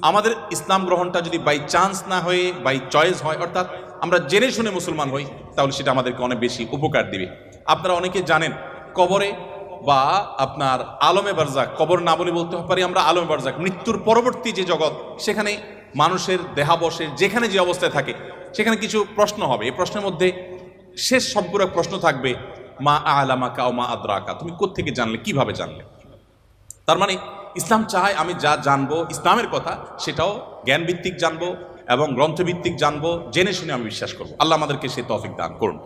আমাদের ইসলাম গ্রহণটা যদি by chance না হয়ে বাই চয়েস হয়, অর্থাৎ আমরা জেনে শুনে মুসলমান হই, তাহলে সেটা আমাদেরকে অনেক বেশি উপকার দিবে। আপনারা অনেকে জানেন কবরে বা আপনার আলমে বারজাক, কবর না বলে বলতে পারি আমরা আলমে বারজাক, মৃত্যুর পরবর্তী যে জগৎ, সেখানে মানুষের দেহাবশের যেখানে যে অবস্থায় থাকে সেখানে কিছু প্রশ্ন হবে। এই প্রশ্নের মধ্যে শেষ সম্পূরক প্রশ্ন থাকবে, মা আলামাকা ও মা আদরাকা, তুমি কোত্থেকে জানলে, কিভাবে জানলে। তার মানে ইসলাম চায় আমি যা জানবো ইসলামের কথা, সেটাও জ্ঞানভিত্তিক জানবো এবং গ্রন্থভিত্তিক জানবো, জেনে শুনে আমি বিশ্বাস করবো। আল্লাহ আমাদেরকে সে তৌফিক দান করুন।